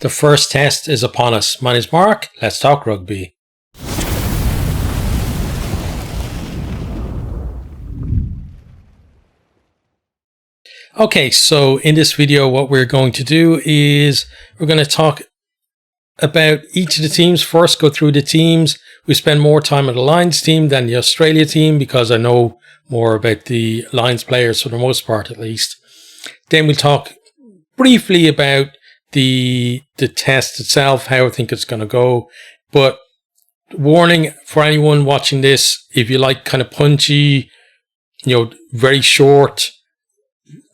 The first test is upon us. My name's Mark. Let's talk rugby. Okay, so in this video, what we're going to do is we're going to talk about each of the teams. First, go through the teams. We spend more time on the Lions team than the Australia team because I know more about the Lions players for the most part, at least. Then we'll talk briefly about the test itself, how I think it's going to go. But warning for anyone watching this, if you like kind of punchy, very short,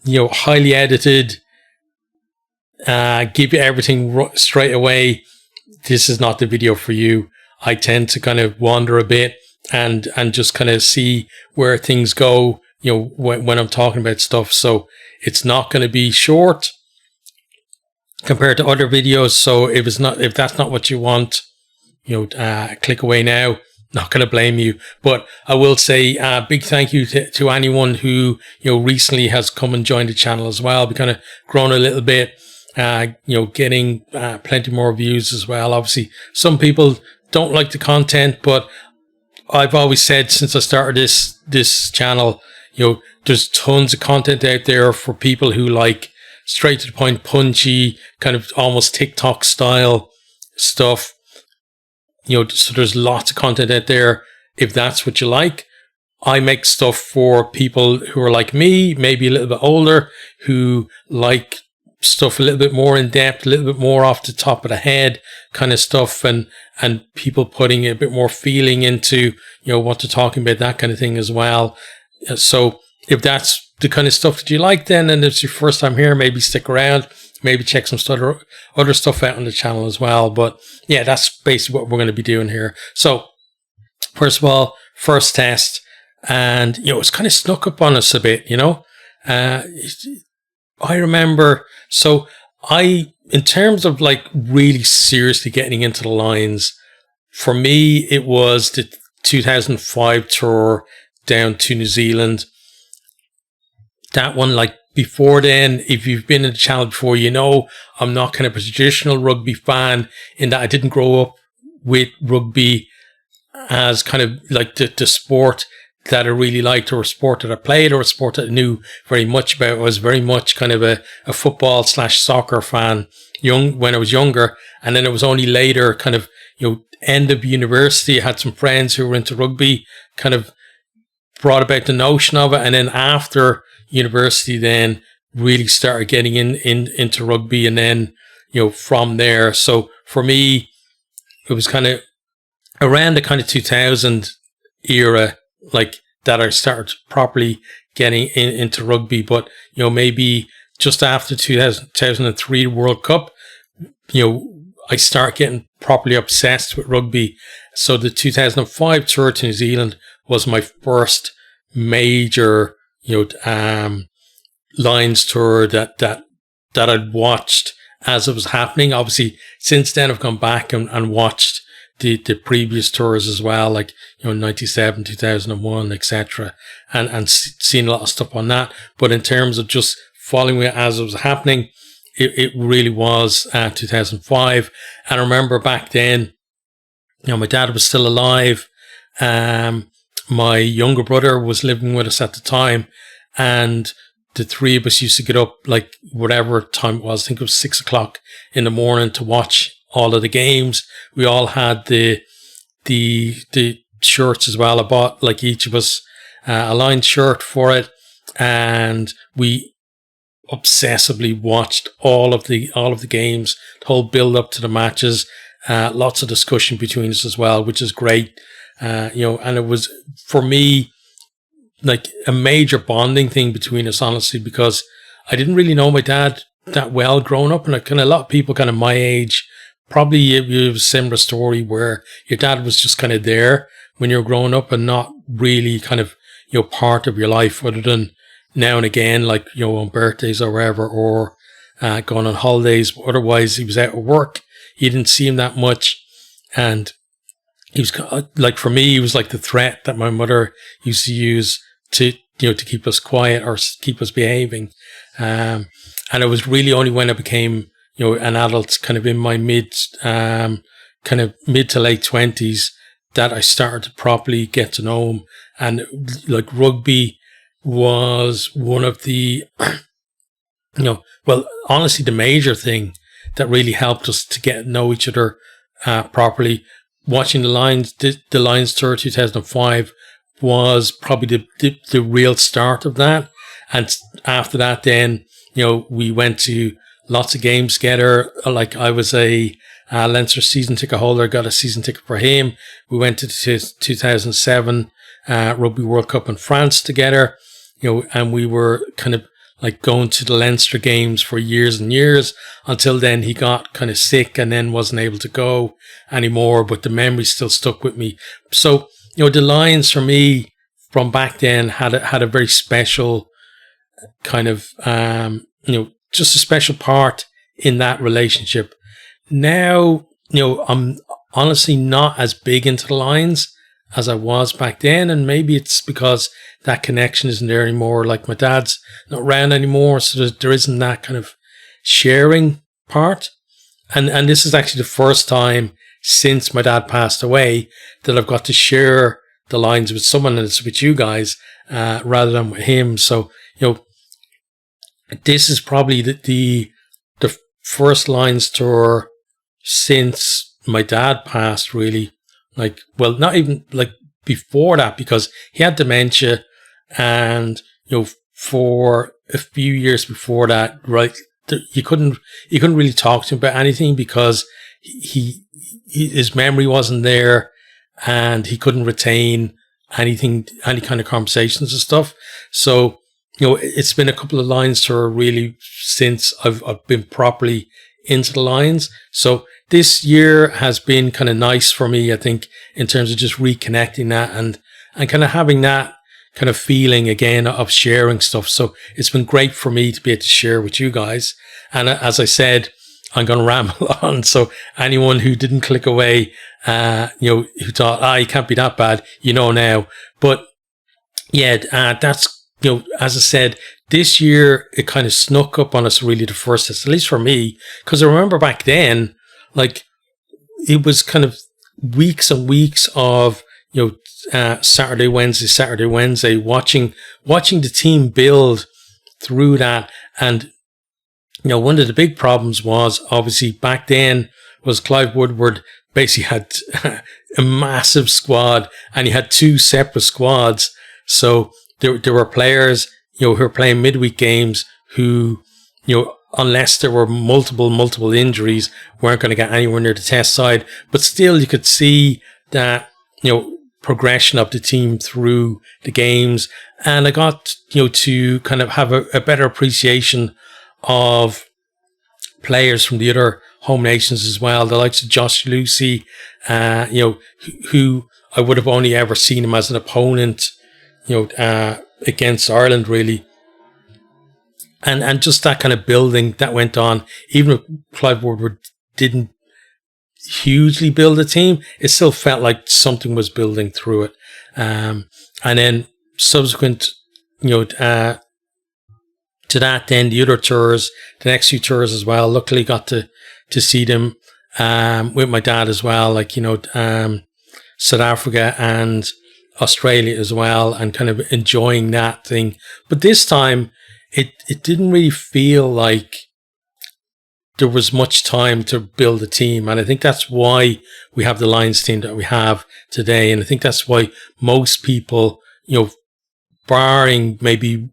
highly edited, give you everything straight away, this is not the video for you. I tend to kind of wander a bit and just kind of see where things go, when I'm talking about stuff. So it's not going to be short compared to other videos. So if that's not what you want, click away now. Not going to blame you, but I will say a big thank you to anyone who, recently has come and joined the channel as well. We kind of grown a little bit, getting plenty more views as well. Obviously, some people don't like the content, but I've always said since I started this channel, there's tons of content out there for people who like straight to the point, punchy, kind of almost TikTok style stuff. So there's lots of content out there if that's what you like. I make stuff for people who are like me, maybe a little bit older, who like stuff a little bit more in depth, a little bit more off the top of the head kind of stuff, and people putting a bit more feeling into, what they're talking about, that kind of thing as well. So if that's the kind of stuff that you like then, and it's your first time here, maybe stick around. Maybe check some other stuff out on the channel as well. But yeah, that's basically what we're going to be doing here. So first of all, first test. And, it's kind of snuck up on us a bit, I remember, so in terms of like really seriously getting into the Lions, for me, it was the 2005 tour down to New Zealand. That one, like, before then, if you've been in the channel before, I'm not kind of a traditional rugby fan in that I didn't grow up with rugby as kind of like the sport that I really liked, or a sport that I played, or a sport that I knew very much about. I was very much kind of a football / soccer fan when I was younger. And then it was only later kind of, end of university, I had some friends who were into rugby, kind of brought about the notion of it. And then after university, then really started getting into rugby, and then from there. So for me, it was kind of around the kind of 2000 era, like, that I started properly getting into rugby. But maybe just after 2003 World Cup, I start getting properly obsessed with rugby. So the 2005 tour to New Zealand was my first major Lions tour that I'd watched as it was happening. Obviously, since then I've gone back and watched the previous tours as well, like 97, 2001, etc., and seen a lot of stuff on that. But in terms of just following it as it was happening, it really was 2005. And I remember back then, my dad was still alive. My younger brother was living with us at the time, and the three of us used to get up, like, whatever time it was, I think it was 6 o'clock in the morning, to watch all of the games. We all had the shirts as well. I bought, like, each of us a Lions shirt for it, and we obsessively watched all of the games, the whole build up to the matches. Lots of discussion between us as well, which is great. And it was, for me, like a major bonding thing between us, honestly, because I didn't really know my dad that well growing up, and a lot of people kind of my age, probably it was a similar story where your dad was just kind of there when you're growing up and not really kind of, part of your life, other than now and again, like, on birthdays or wherever, or going on holidays. But otherwise, he was out of work. You didn't see him that much. And he was, like, for me, he was like the threat that my mother used to use to keep us quiet or keep us behaving. And it was really only when I became, an adult kind of in my mid to late 20s that I started to properly get to know him. And like rugby was one of the, well, honestly, the major thing that really helped us to get to know each other properly. Watching the Lions tour 2005 was probably the real start of that. And after that, then, we went to lots of games together. Like I was a Leinster season ticket holder, got a season ticket for him. We went to the 2007 Rugby World Cup in France together, and we were kind of like going to the Leinster games for years and years until then he got kind of sick and then wasn't able to go anymore, but the memory still stuck with me. So, the Lions for me from back then had a very special kind of, just a special part in that relationship. Now, I'm honestly not as big into the Lions as I was back then, and maybe it's because that connection isn't there anymore. Like my dad's not around anymore, so there isn't that kind of sharing part. And this is actually the first time since my dad passed away that I've got to share the Lions with someone, and it's with you guys rather than with him. So this is probably the first Lions tour since my dad passed, really. Like, well, not even like before that, because he had dementia, and for a few years before that, right, you couldn't really talk to him about anything because his memory wasn't there, and he couldn't retain any kind of conversations and stuff. So it's been a couple of Lions tour really since I've been properly into the Lions. So this year has been kind of nice for me, I think, in terms of just reconnecting that and kind of having that kind of feeling again of sharing stuff. So it's been great for me to be able to share with you guys. And as I said, I'm going to ramble on. So anyone who didn't click away, who thought, it can't be that bad, now. But yeah, that's, as I said, this year it kind of snuck up on us really the first test, at least for me, because I remember back then, like, it was kind of weeks and weeks of, Saturday, Wednesday, watching the team build through that. And, one of the big problems was obviously back then was Clive Woodward basically had a massive squad, and he had two separate squads. So there were players, who were playing midweek games who, unless there were multiple injuries, weren't going to get anywhere near the test side. But still, you could see that, progression of the team through the games. And I got, to kind of have a better appreciation of players from the other home nations as well. The likes of Josh Lucy, who I would have only ever seen him as an opponent, against Ireland, really. And just that kind of building that went on, even if Clive Woodward didn't hugely build a team, it still felt like something was building through it. And then subsequent, to that, then the other tours, the next few tours as well, luckily got to see them with my dad as well, like, South Africa and Australia as well, and kind of enjoying that thing. But this time, it didn't really feel like there was much time to build a team. And I think that's why we have the Lions team that we have today. And I think that's why most people, barring maybe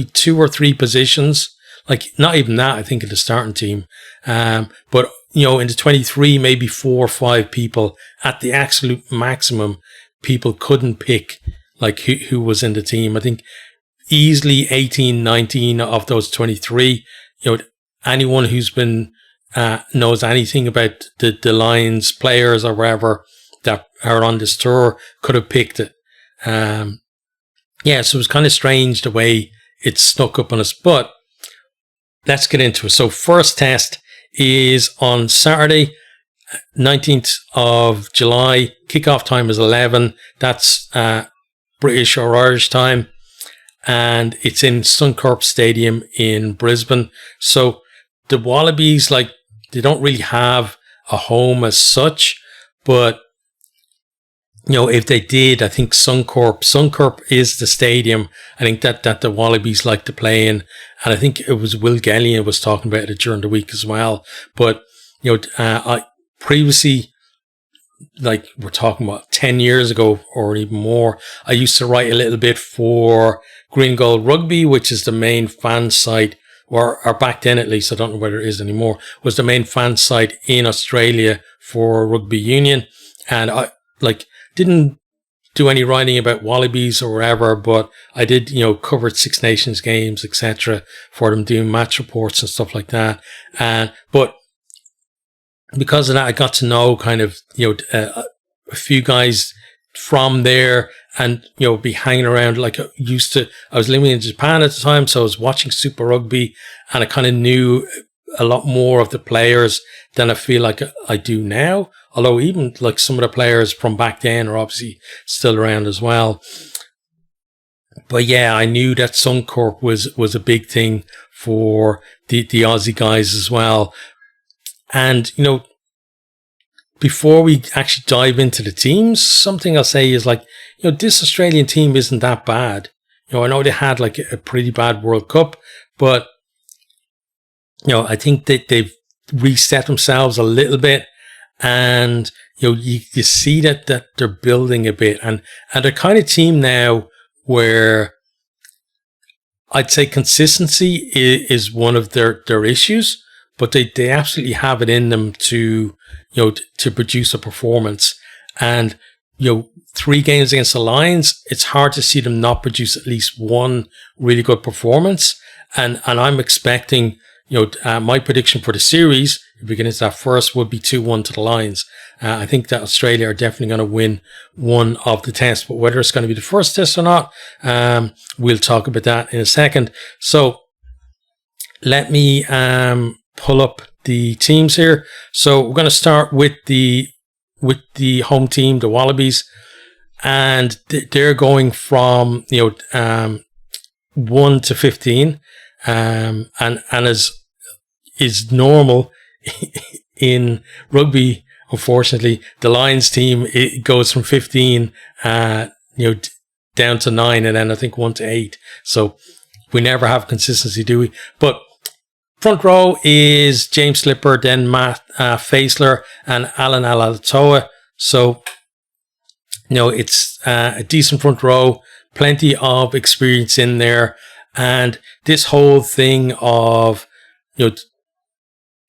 2 or 3 positions, like not even that, I think, in the starting team. But, in the 23, maybe 4 or 5 people at the absolute maximum, people couldn't pick like who was in the team. I think easily 18, 19 of those 23, anyone who's been, knows anything about the Lions players or wherever that are on this tour could have picked it. So it was kind of strange the way it snuck up on us, but let's get into it. So first test is on Saturday, 19th of July. Kickoff time is 11. That's British or Irish time. And it's in Suncorp Stadium in Brisbane. So the Wallabies, like, they don't really have a home as such, but if they did, I think Suncorp is the stadium. I think that the Wallabies like to play in, and I think it was Will Gellion was talking about it during the week as well. But I previously, like, we're talking about 10 years ago or even more, I used to write a little bit for Green Gold Rugby, which is the main fan site, or back then at least, I don't know whether it is anymore, was the main fan site in Australia for rugby union. And I didn't do any writing about Wallabies or whatever, but I did, cover Six Nations games, etc., for them, doing match reports and stuff like that. But because of that, I got to know kind of, a few guys from there, and, be hanging around. Like, I was living in Japan at the time, so I was watching Super Rugby, and I kind of knew a lot more of the players than I feel like I do now. Although even like some of the players from back then are obviously still around as well. But yeah, I knew that Suncorp was a big thing for the Aussie guys as well. And, before we actually dive into the teams, something I'll say is, like, this Australian team isn't that bad. I know they had like a pretty bad World Cup, but, I think that they've reset themselves a little bit. And, you see that they're building a bit, and they're kind of team now where I'd say consistency is one of their issues, but they absolutely have it in them to produce a performance. And, 3 games against the Lions, it's hard to see them not produce at least one really good performance. And I'm expecting, my prediction for the series, beginning to that first, would be 2-1 to the Lions. I think that Australia are definitely going to win one of the tests, but whether it's going to be the first test or not, we'll talk about that in a second. So let me pull up the teams here. So we're going to start with the home team, the Wallabies, and they're going from 1 to 15, and as is normal in rugby, unfortunately, the Lions team, it goes from 15 down to 9, and then I think 1 to 8. So we never have consistency, do we? But front row is James Slipper, then Matt Faisler, and Alan Alatoa. So it's a decent front row, plenty of experience in there, and this whole thing of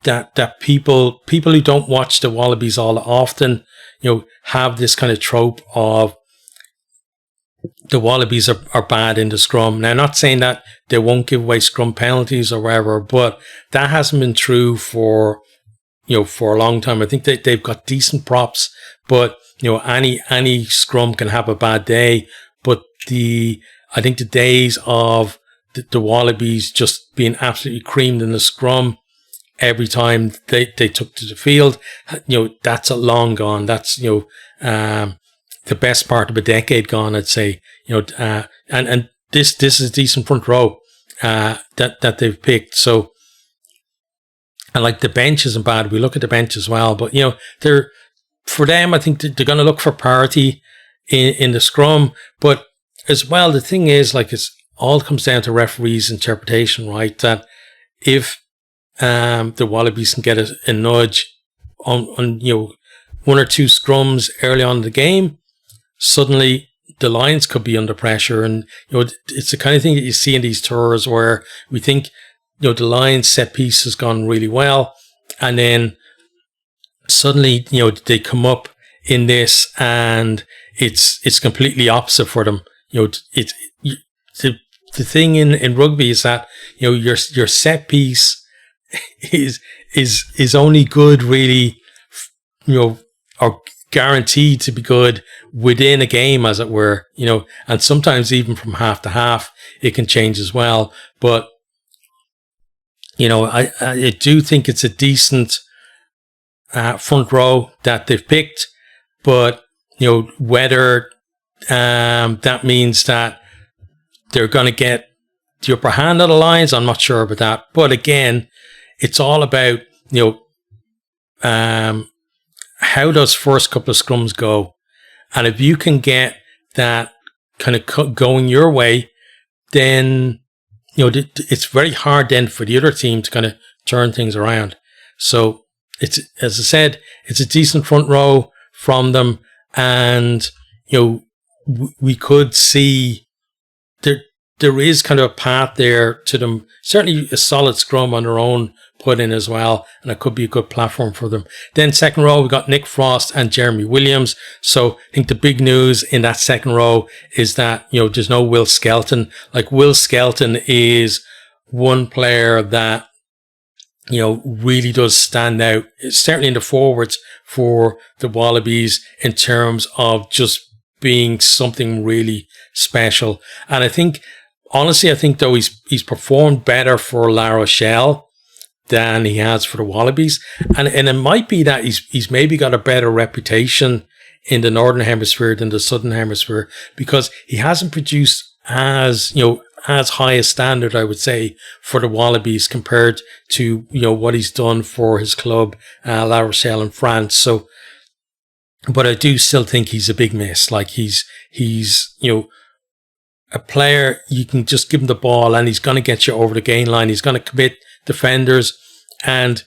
that people who don't watch the Wallabies all often, have this kind of trope of the Wallabies are bad in the scrum. Now, not saying that they won't give away scrum penalties or whatever, but that hasn't been true for a long time. I think they've got decent props, but any scrum can have a bad day. But I think the days of the Wallabies just being absolutely creamed in the scrum every time they took to the field, that's a long gone. That's the best part of a decade gone, I'd say. And this is a decent front row that they've picked. So, and like, the bench isn't bad. We look at the bench as well, but they're, for them, I think they're going to look for parity in the scrum. But as well, the thing is, like, it's all comes down to referees' interpretation, right? That if the Wallabies can get a nudge on 1 or 2 scrums early on in the game, suddenly the Lions could be under pressure. And it's the kind of thing that you see in these tours where we think the Lions set piece has gone really well, and then suddenly they come up in this and it's completely opposite for them. The thing in rugby is that your set piece is only good, really, or guaranteed to be good within a game, as it were, and sometimes even from half to half it can change as well. But I do think it's a decent front row that they've picked, but whether that means that they're going to get the upper hand of the Lions, I'm not sure about that. But again, it's all about, how those first couple of scrums go. And if you can get that kind of going your way, then, it's very hard then for the other team to kind of turn things around. So it's, as I said, it's a decent front row from them. And, we could see there is kind of a path there to them. Certainly a solid scrum on their own put in as well. And it could be a good platform for them. Then second row, we got Nick Frost and Jeremy Williams. So I think the big news in that second row is that, there's no Will Skelton. Like, Will Skelton is one player that, really does stand out, certainly in the forwards for the Wallabies, in terms of just being something really special. And I think, honestly, though he's performed better for La Rochelle than he has for the Wallabies. And it might be that he's maybe got a better reputation in the Northern Hemisphere than the Southern Hemisphere, because he hasn't produced as high a standard, I would say, for the Wallabies compared to, what he's done for his club, La Rochelle in France. So, but I do still think he's a big miss. Like, he's a player, you can just give him the ball and he's going to get you over the gain line. He's going to commit defenders, and,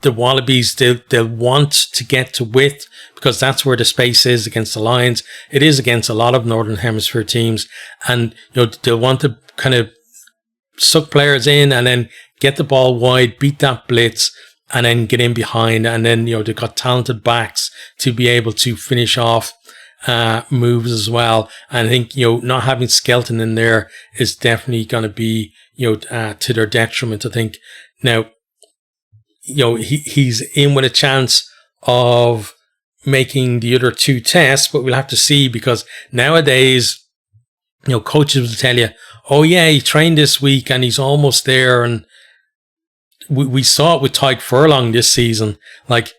the Wallabies, they'll want to get to width, because that's where the space is against the Lions. It is against a lot of Northern Hemisphere teams, and they'll want to kind of suck players in and then get the ball wide, beat that blitz, and then get in behind. And then they've got talented backs to be able to finish off moves as well. And I think not having Skelton in there is definitely going to be to their detriment, I think. Now, he's in with a chance of making the other two tests, but we'll have to see, because nowadays, coaches will tell you, oh yeah, he trained this week and he's almost there. And we saw it with Tyke Furlong this season. Like,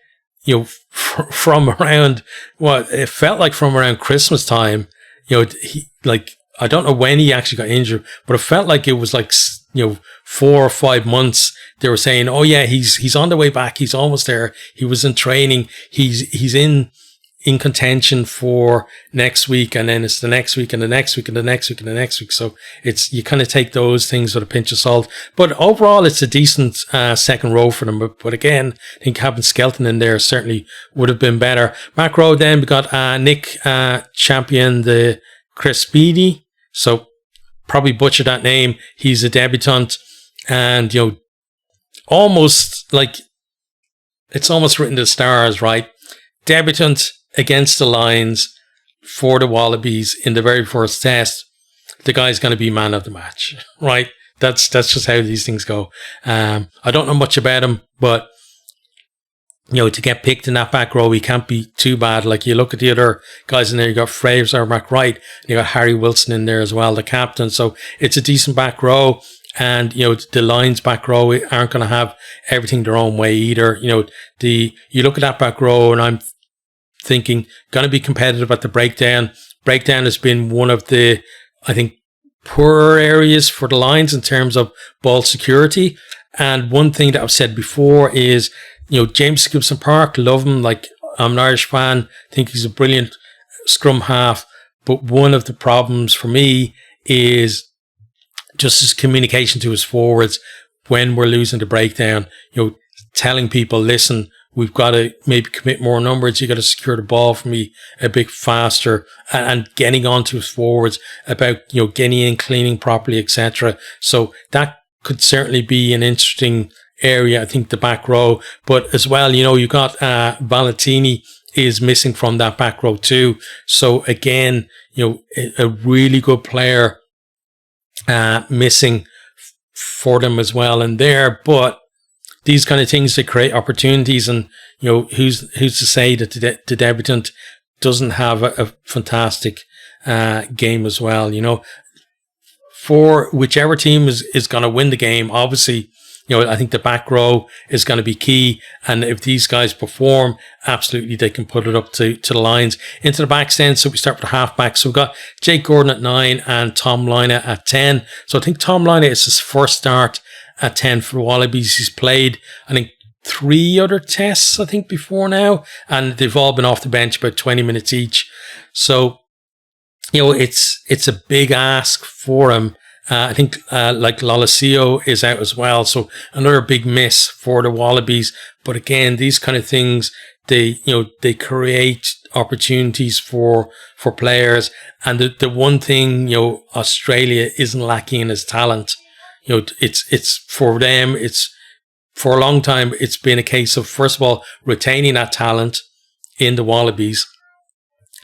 from around, it felt like from around Christmas time, I don't know when he actually got injured, but it felt like it was like, 4 or 5 months. They were saying, oh yeah, he's on the way back. He's almost there. He was in training. He's in contention for next week. And then it's the next week and the next week and the next week and the next week. So you kind of take those things with a pinch of salt, but overall it's a decent, second row for them. But again, I think having Skelton in there certainly would have been better. Back row, then we got, Nick, Champion, the Crespidi. So probably butchered that name. He's a debutant, and, almost like it's almost written to the stars, right? Debutant against the Lions for the Wallabies in the very first test. The guy's going to be man of the match, right? That's just how these things go. I don't know much about him, but, to get picked in that back row, he can't be too bad. Like, you look at the other guys in there, you got Fraser McWright, and you got Harry Wilson in there as well, the captain. So it's a decent back row. And, the Lions back row aren't going to have everything their own way either. You look at that back row, and I'm thinking, going to be competitive at the breakdown. Breakdown has been one of the, I think, poorer areas for the Lions in terms of ball security. And one thing that I've said before is, James Gibson Park, love him. Like, I'm an Irish fan, think he's a brilliant scrum half. But one of the problems for me is just his communication to his forwards when we're losing the breakdown. Telling people, listen, we've got to maybe commit more numbers. You got to secure the ball for me a bit faster, and getting onto his forwards about, getting in, cleaning properly, etc. So that could certainly be an interesting area, I think, the back row. But as well, you got Valentini is missing from that back row too. So again, a really good player missing for them as well in there. But these kind of things, they create opportunities, and who's to say that the debutant doesn't have a fantastic game as well. For whichever team is going to win the game, obviously, I think the back row is going to be key. And if these guys perform, absolutely, they can put it up to the Lions. Into the backs then, so we start with the half-back. So we've got Jake Gordon at 9 and Tom Lynagh at 10. So I think Tom Lynagh is his first start at 10 for the Wallabies. He's played, I think, 3 other tests, I think, before now, and they've all been off the bench about 20 minutes each. So, it's a big ask for him. I think like Lolosio is out as well, so another big miss for the Wallabies. But again, these kind of things, they create opportunities for players. And the one thing Australia isn't lacking in is talent. It's for them. It's for a long time. It's been a case of, first of all, retaining that talent in the Wallabies,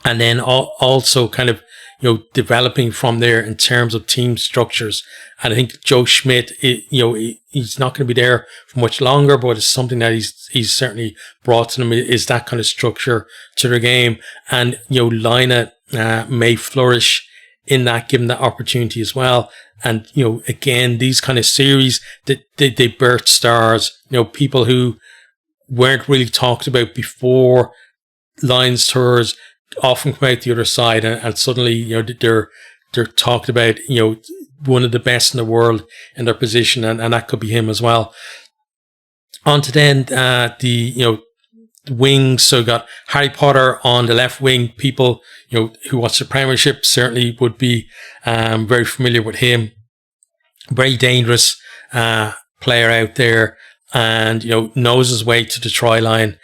and then also kind of developing from there in terms of team structures. And I think Joe Schmidt, he's not going to be there for much longer, but it's something that he's certainly brought to them, is that kind of structure to their game. And Lina may flourish in that, given that opportunity as well. And again, these kind of series that they birth stars, people who weren't really talked about before Lions tours often come out the other side, and suddenly they're talked about, one of the best in the world in their position, and that could be him as well. On to then the wings. So got Harry Potter on the left wing. People who watch the Premiership certainly would be very familiar with him. Very dangerous player out there, and knows his way to the try line.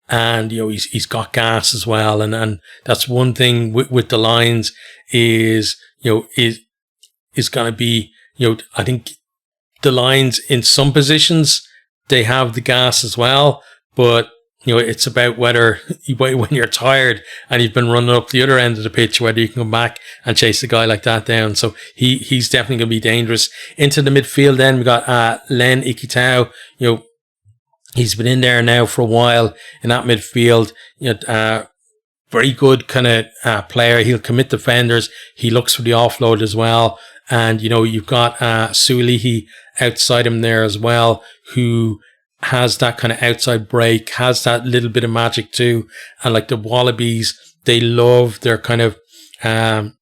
And he's got gas as well, and that's one thing with the Lions is going to be I think the Lions in some positions they have the gas as well, but it's about whether when you're tired and you've been running up the other end of the pitch, whether you can come back and chase a guy like that down. So he's definitely going to be dangerous. Into the midfield, then we got Len Ikitau. He's been in there now for a while in that midfield. Very good kind of player. He'll commit defenders. He looks for the offload as well. And, you've got Sulihi outside him there as well, who has that kind of outside break, has that little bit of magic too. And like the Wallabies, they love their kind of, that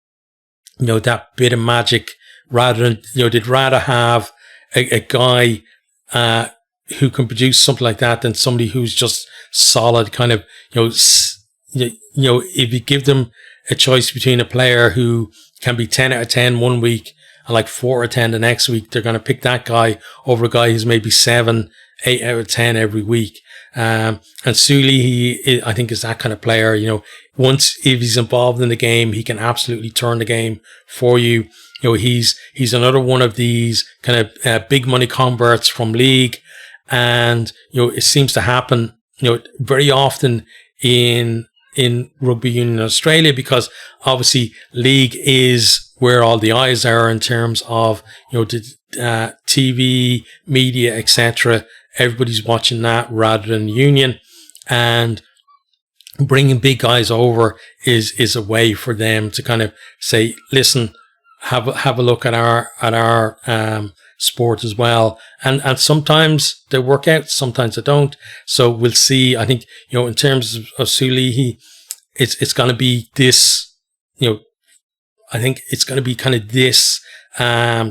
bit of magic rather than, they'd rather have a guy, who can produce something like that than somebody who's just solid kind of, if you give them a choice between a player who can be 10 out of 10 one week and like 4 out of 10 the next week, they're going to pick that guy over a guy who's maybe 7, 8 out of 10 every week. And Suli, I think is that kind of player, once if he's involved in the game, he can absolutely turn the game for you. He's another one of these kind of big money converts from league. And, it seems to happen, very often in rugby union in Australia, because obviously league is where all the eyes are in terms of, the TV, media, etc. Everybody's watching that rather than union, and bringing big guys over is a way for them to kind of say, listen, have a look at our sport as well, and sometimes they work out, sometimes they don't. So we'll see. I think in terms of Sulihi, it's going to be this. I think it's going to be kind of this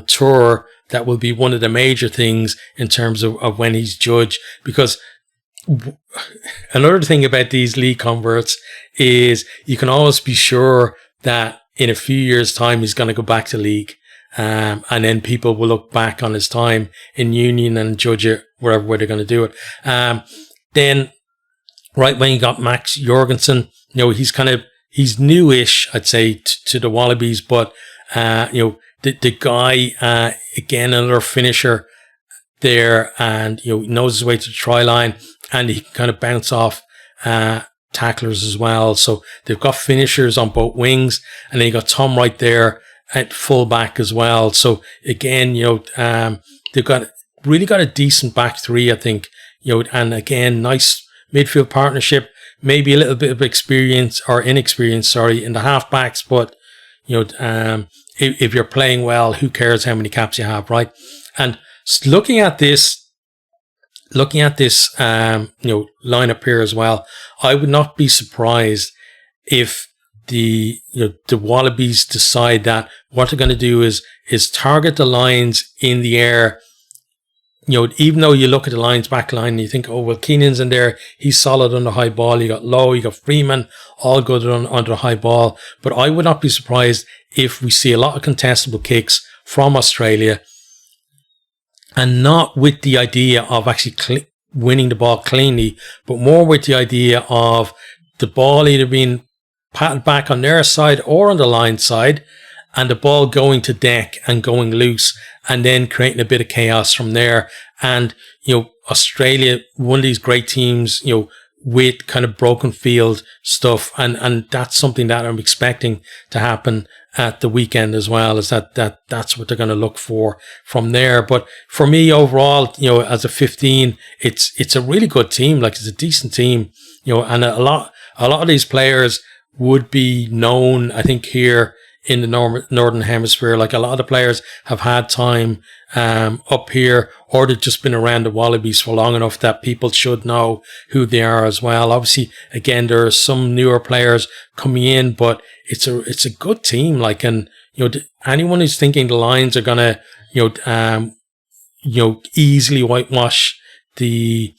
tour that will be one of the major things in terms of when he's judged. Because another thing about these league converts is you can always be sure that in a few years' time he's going to go back to league. And then people will look back on his time in union and judge it wherever way they're going to do it. Then right when you got Max Jorgensen, he's newish, I'd say, to the Wallabies, but, the guy, again, another finisher there, and, knows his way to the try line, and he can kind of bounce off, tacklers as well. So they've got finishers on both wings, and then you got Tom right there at full back as well. So again, they've got a decent back three, I think, and again, nice midfield partnership, maybe a little bit of experience or inexperience, in the halfbacks, but, if you're playing well, who cares how many caps you have, right? And looking at this, lineup here as well, I would not be surprised if the Wallabies decide that what they're going to do is target the Lions in the air even though you look at the Lions back line and you think, oh, well, Keenan's in there, he's solid on the high ball. You got Lowe, you got Freeman, all good on the high ball. But I would not be surprised if we see a lot of contestable kicks from Australia, and not with the idea of actually winning the ball cleanly, but more with the idea of the ball either being patted back on their side or on the line side, and the ball going to deck and going loose, and then creating a bit of chaos from there. And, Australia, one of these great teams, with kind of broken field stuff. And that's something that I'm expecting to happen at the weekend as well, is that's what they're going to look for from there. But for me overall, as a 15, it's a really good team. Like, it's a decent team, and a lot of these players would be known, I think, here in the Northern Hemisphere. Like, a lot of the players have had time up here, or they've just been around the Wallabies for long enough that people should know who they are as well. Obviously, again, there are some newer players coming in, but it's a good team. Like, and anyone who's thinking the Lions are gonna easily whitewash the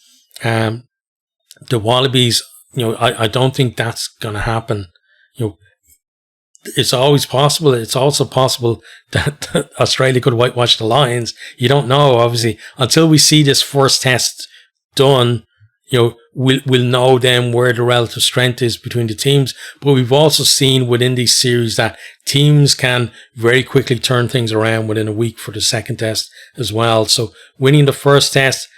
Wallabies, I don't think that's gonna happen. It's always possible. It's also possible that Australia could whitewash the Lions. You don't know, obviously, until we see this first test done. We'll know then where the relative strength is between the teams. But we've also seen within these series that teams can very quickly turn things around within a week for the second test as well. So winning the first test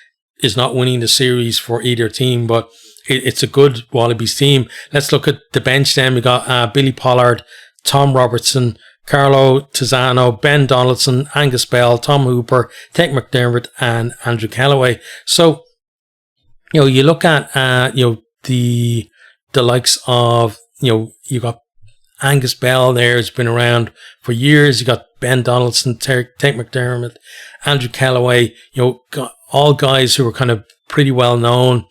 is not winning the series for either team, but it's a good Wallabies team. Let's look at the bench then. We got Billy Pollard, Tom Robertson, Carlo Tizzano, Ben Donaldson, Angus Bell, Tom Hooper, Tate McDermott, and Andrew Callaway. So, you look at, the likes of, you got Angus Bell there, has been around for years. You got Ben Donaldson, Tate McDermott, Andrew Callaway, got all guys who are kind of pretty well known.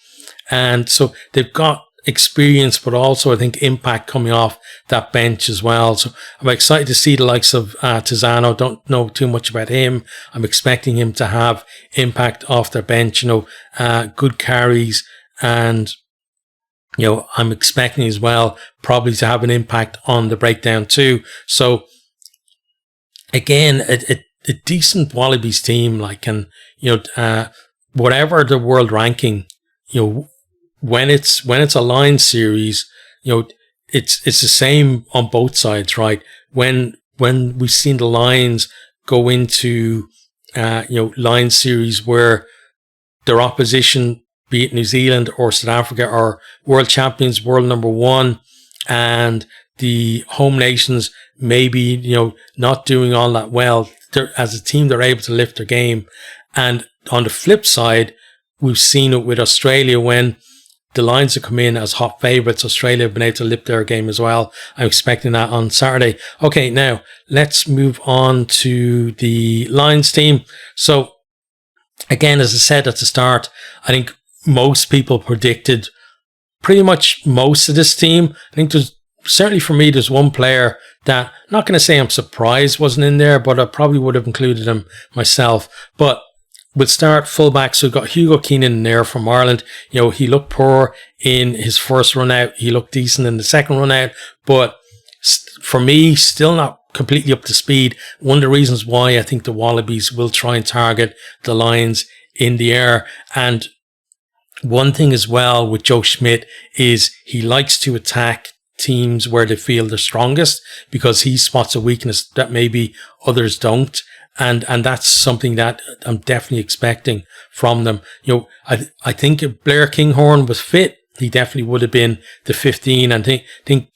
And so they've got experience, but also I think impact coming off that bench as well. So I'm excited to see the likes of Tizzano. Don't know too much about him. I'm expecting him to have impact off their bench, good carries, and I'm expecting as well probably to have an impact on the breakdown too. So again, a decent Wallabies team, like, and whatever the world ranking, when it's a line series, it's the same on both sides, right? When we've seen the Lions go into line series where their opposition, be it New Zealand or South Africa, are world champions, world number one, and the home nations maybe not doing all that well. As a team, they're able to lift their game. And on the flip side, we've seen it with Australia when the Lions have come in as hot favourites. Australia have been able to lift their game as well. I'm expecting that on Saturday. Okay, now let's move on to the Lions team. So again, as I said at the start, I think most people predicted pretty much most of this team. I think certainly for me, there's one player that, I'm not going to say I'm surprised wasn't in there, but I probably would have included him myself. But we'll start fullback. So we've got Hugo Keenan in there from Ireland. He looked poor in his first run out. He looked decent in the second run out. But for me, still not completely up to speed. One of the reasons why I think the Wallabies will try and target the Lions in the air. And one thing as well with Joe Schmidt is he likes to attack teams where they feel they're strongest, because he spots a weakness that maybe others don't. And that's something that I'm definitely expecting from them. I think if Blair Kinghorn was fit, he definitely would have been the 15. And I think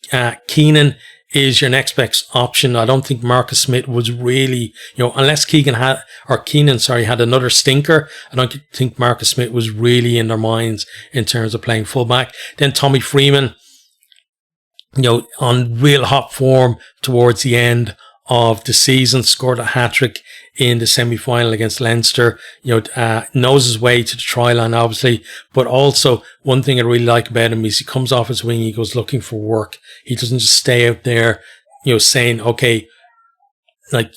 Keenan is your next best option. I don't think Marcus Smith was really, unless Keenan had another stinker, I don't think Marcus Smith was really in their minds in terms of playing fullback. Then Tommy Freeman, on real hot form towards the end of the season, scored a hat-trick in the semi-final against Leinster, knows his way to the try line, obviously, but also one thing I really like about him is he comes off his wing, he goes looking for work. He doesn't just stay out there, saying, okay, like,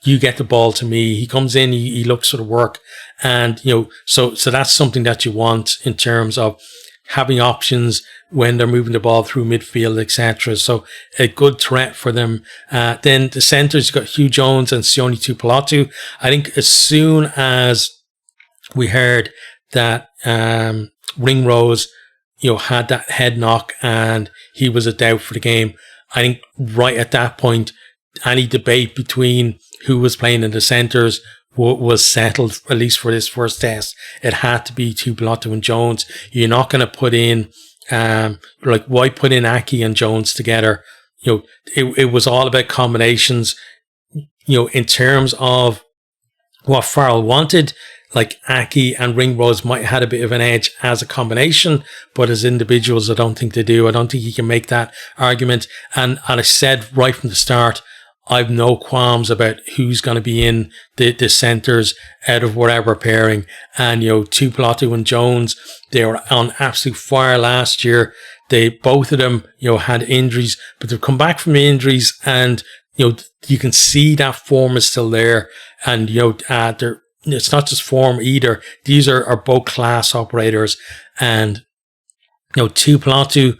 you get the ball to me. He comes in, he looks for the work. And, so that's something that you want in terms of having options when they're moving the ball through midfield, etc. So a good threat for them. Then the centres, you've got Hugh Jones and Sione Tuipulotu. I think as soon as we heard that Ringrose, had that head knock and he was a doubt for the game, I think right at that point, any debate between who was playing in the centres was settled, at least for this first test. It had to be Tuipulotu and Jones. You're not going to put in, why put in Aki and Jones together? It was all about combinations, in terms of what Farrell wanted. Like Aki and Ringrose might have had a bit of an edge as a combination, but as individuals, I don't think they do. I don't think you can make that argument. And I said right from the start, I've no qualms about who's going to be in the centres out of whatever pairing. And, Tuipulotu and Jones, they were on absolute fire last year. Both of them, had injuries, but they've come back from the injuries and, you can see that form is still there. And, it's not just form either. These are both class operators. And, Tuipulotu,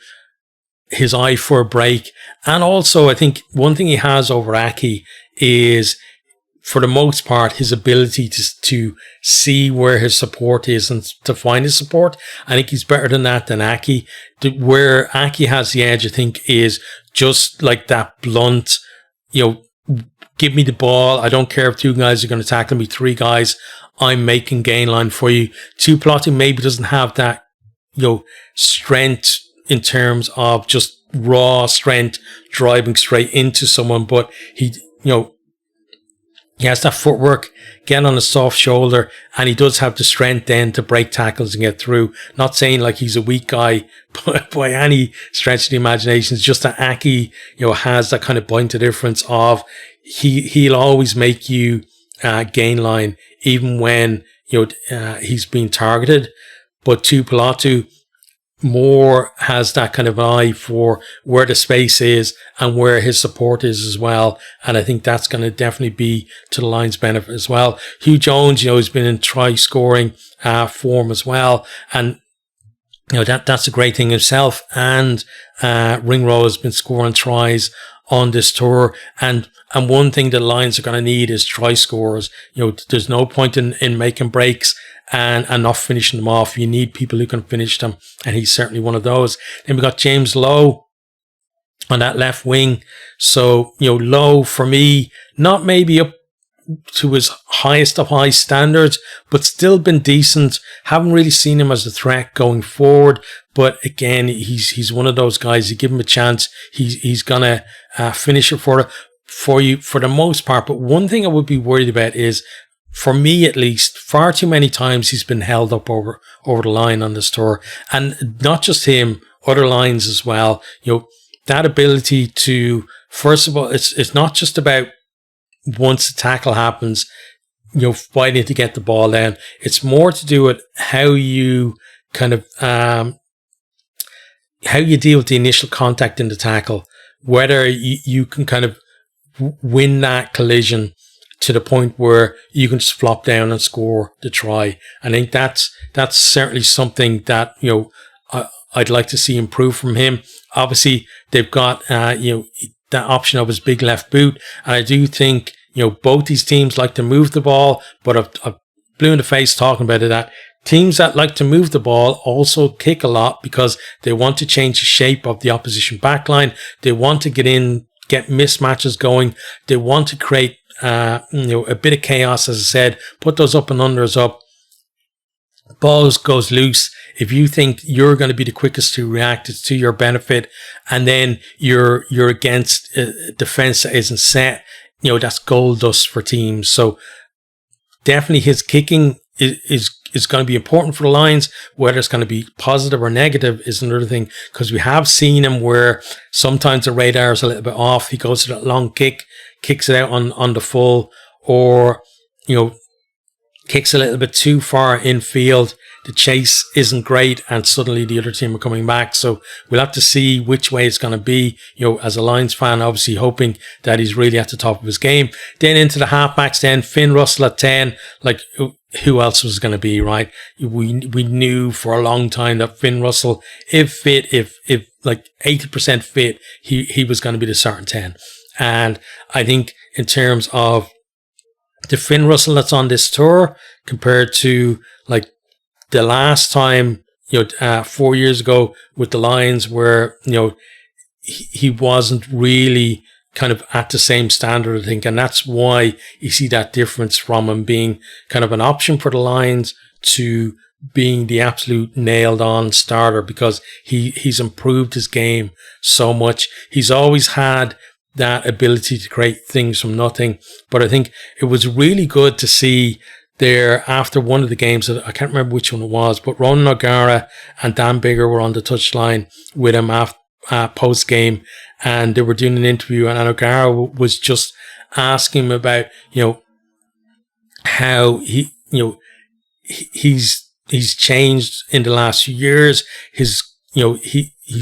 his eye for a break. And also, I think one thing he has over Aki is, for the most part, his ability to see where his support is and to find his support. I think he's better than that than Aki. Where Aki has the edge, I think, is just like that blunt, give me the ball. I don't care if 2 guys are going to tackle me, 3 guys. I'm making gain line for you. Tuipulotu maybe doesn't have that, strength in terms of just raw strength driving straight into someone, but he has that footwork, get on a soft shoulder, and he does have the strength then to break tackles and get through. Not saying like he's a weak guy by any stretch of the imagination. It's just that Aki, has that kind of point of difference of he'll always make you gain line, even when he's being targeted. But Tuipulotu more has that kind of eye for where the space is and where his support is as well. And I think that's going to definitely be to the Lions' benefit as well. Hugh Jones, has been in try scoring form as well. And, that's a great thing himself. And Ringrose has been scoring tries on this tour. And one thing the Lions are going to need is try scorers. There's no point in making breaks and not finishing them off. You need people who can finish them, and he's certainly one of those. Then we got James Lowe on that left wing. So, Lowe, for me, not maybe up to his highest of high standards, but still been decent. Haven't really seen him as a threat going forward. But again, he's one of those guys, you give him a chance, he's gonna finish it for you for the most part. But one thing I would be worried about is, for me at least, far too many times he's been held up over the line on this tour. And not just him, other lines as well. That ability to, first of all, it's not just about once the tackle happens, fighting to get the ball down. It's more to do with how you kind of, how you deal with the initial contact in the tackle, whether you can kind of win that collision to the point where you can just flop down and score the try. I think that's certainly something that, I'd like to see improve from him. Obviously, they've got, that option of his big left boot. And I do think, both these teams like to move the ball, but I've blew in the face talking about it, that teams that like to move the ball also kick a lot because they want to change the shape of the opposition backline. They want to get mismatches going. They want to create, a bit of chaos, as I said, put those up and unders up. Balls goes loose. If you think you're going to be the quickest to react, it's to your benefit. And then you're against a defense that isn't set. That's gold dust for teams. So definitely his kicking is going to be important for the Lions. Whether it's going to be positive or negative is another thing, because we have seen him where sometimes the radar is a little bit off. He goes to that long kick, kicks it out on the full, or, kicks a little bit too far infield. the chase isn't great and suddenly the other team are coming back. So we'll have to see which way it's going to be. As a Lions fan, obviously hoping that he's really at the top of his game. Then into the halfbacks, then Finn Russell at 10, like who else was going to be, right? We knew for a long time that Finn Russell, if fit, if like 80% fit, he was going to be the starting 10. And I think in terms of the Finn Russell that's on this tour compared to like the last time, 4 years ago with the Lions, where, he wasn't really kind of at the same standard, I think. And that's why you see that difference from him being kind of an option for the Lions to being the absolute nailed on starter, because he's improved his game so much. He's always had that ability to create things from nothing. But I think it was really good to see there after one of the games, I can't remember which one it was, but Ronan O'Gara and Dan Bigger were on the touchline with him after post game, and they were doing an interview, and O'Gara was just asking him about, how he's changed in the last few years. He's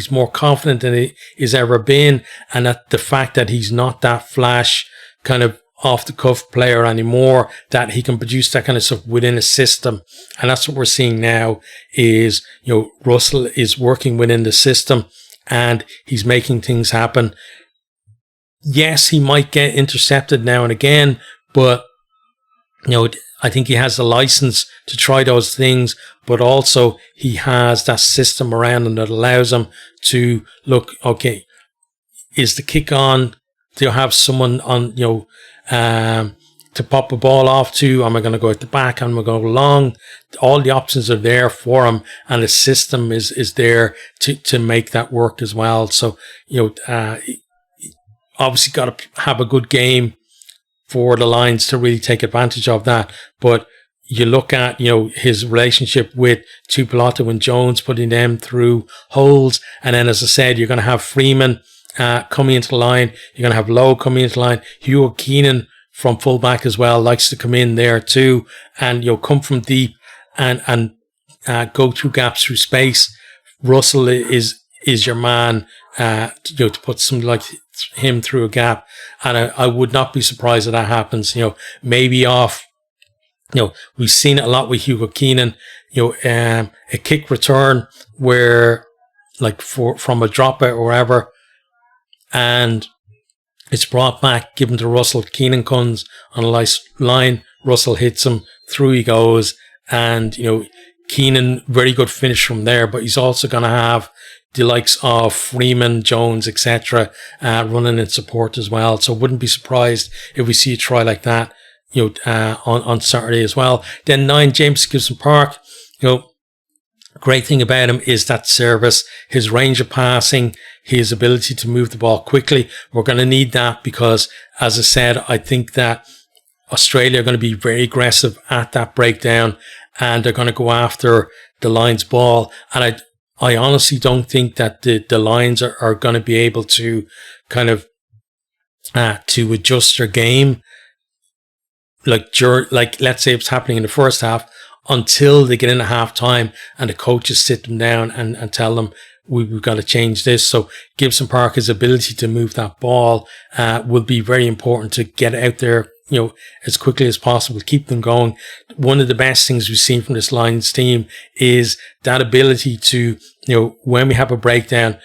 more confident than he's ever been, and that the fact that he's not that flash kind of off the cuff player anymore, that he can produce that kind of stuff within a system. And that's what we're seeing now is, Russell is working within the system and he's making things happen. Yes, he might get intercepted now and again, but I think he has the license to try those things, but also he has that system around him that allows him to look, okay, is the kick on? Do you have someone on, to pop a ball off to? Am I going to go at the back? Am I going to go long? All the options are there for him, and the system is there to make that work as well. So, obviously got to have a good game for the Lions to really take advantage of that. But you look at, his relationship with Tuipulotu and Jones, putting them through holes. And then, as I said, you're going to have Freeman coming into the line. You're going to have Lowe coming into the line. Hugo Keenan from fullback as well likes to come in there too, and come from deep and go through gaps through space. Russell is your man, to put something like him through a gap, and I would not be surprised if that happens. Maybe off. We've seen it a lot with Hugo Keenan. A kick return where, like from a dropout or wherever, and it's brought back, given to Russell. Keenan comes on a nice line. Russell hits him, through he goes, and Keenan, very good finish from there. But he's also going to have the likes of Freeman, Jones, etc., running in support as well. So wouldn't be surprised if we see a try like that, on Saturday as well. Then 9, James Gibson Park. Great thing about him is that service, his range of passing, his ability to move the ball quickly. We're going to need that because, as I said, I think that Australia are going to be very aggressive at that breakdown, and they're going to go after the Lions ball. And I honestly don't think that the Lions are going to be able to kind of to adjust their game like let's say it's happening in the first half, until they get into half time and the coaches sit them down and tell them we've got to change this. So Gibson Park's ability to move that ball will be very important to get out there, as quickly as possible, keep them going. One of the best things we've seen from this Lions team is that ability to, when we have a breakdown,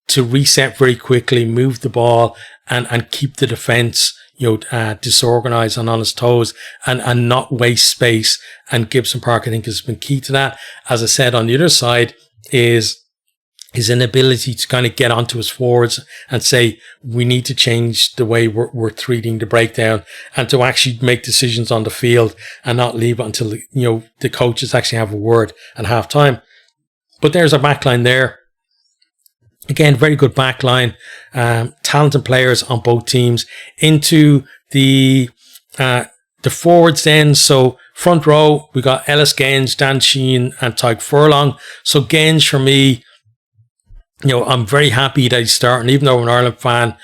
to reset very quickly, move the ball and keep the defense disorganized and on his toes and not waste space. And Gibson Park, I think, has been key to that. As I said, on the other side is his inability to kind of get onto his forwards and say, we need to change the way we're treating the breakdown, and to actually make decisions on the field and not leave it until, the coaches actually have a word at half time. But there's our backline there. Again, very good backline, talented players on both teams. Into the forwards then. So front row, we got Ellis Genge, Dan Sheehan and Tyke Furlong. So Genge, for me, I'm very happy that he's starting, even though I'm an Ireland fan.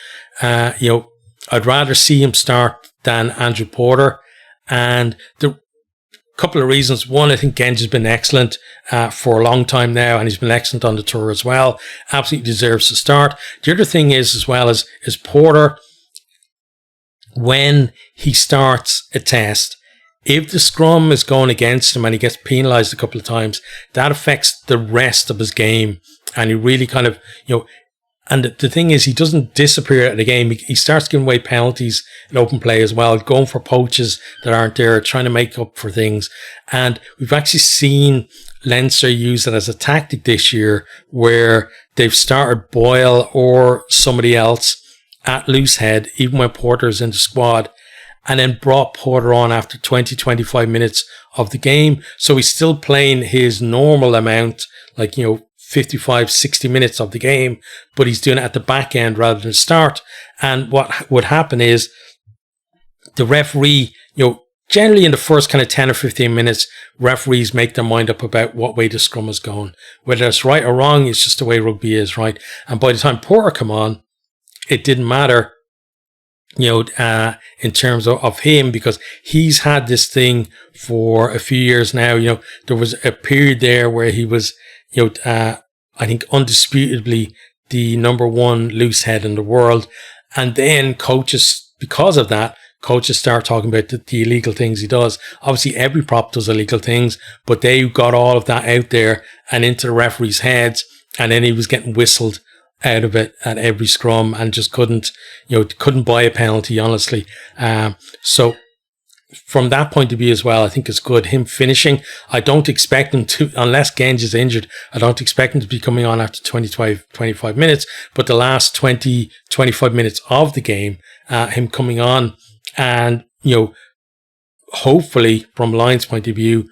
I'd rather see him start than Andrew Porter. And couple of reasons. One, I think Genge has been excellent for a long time now, and he's been excellent on the tour as well. Absolutely deserves to start. The other thing is, as well, is Porter, when he starts a test, if the scrum is going against him and he gets penalised a couple of times, that affects the rest of his game. And he really kind of, and the thing is, he doesn't disappear out of the game. He starts giving away penalties in open play as well, going for poaches that aren't there, trying to make up for things. And we've actually seen Leinster use it as a tactic this year, where they've started Boyle or somebody else at loose head, even when Porter's in the squad, and then brought Porter on after 20, 25 minutes of the game. So he's still playing his normal amount, 55, 60 minutes of the game, but he's doing it at the back end rather than start. And what would happen is the referee, generally in the first kind of 10 or 15 minutes, referees make their mind up about what way the scrum is going. Whether it's right or wrong, it's just the way rugby is, right? And by the time Porter come on, it didn't matter, in terms of him, because he's had this thing for a few years now. There was a period there where he was, I think undisputably the number one loose head in the world. And then coaches, because of that, coaches start talking about the illegal things he does. Obviously, every prop does illegal things, but they got all of that out there and into the referees' heads. And then he was getting whistled out of it at every scrum and just couldn't buy a penalty, honestly. So from that point of view as well, I think it's good. Him finishing, I don't expect him to, unless Genge is injured, I don't expect him to be coming on after 25 minutes. But the last 20, 25 minutes of the game, him coming on and, hopefully from Lions' point of view,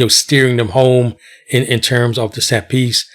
steering them home in terms of the set piece,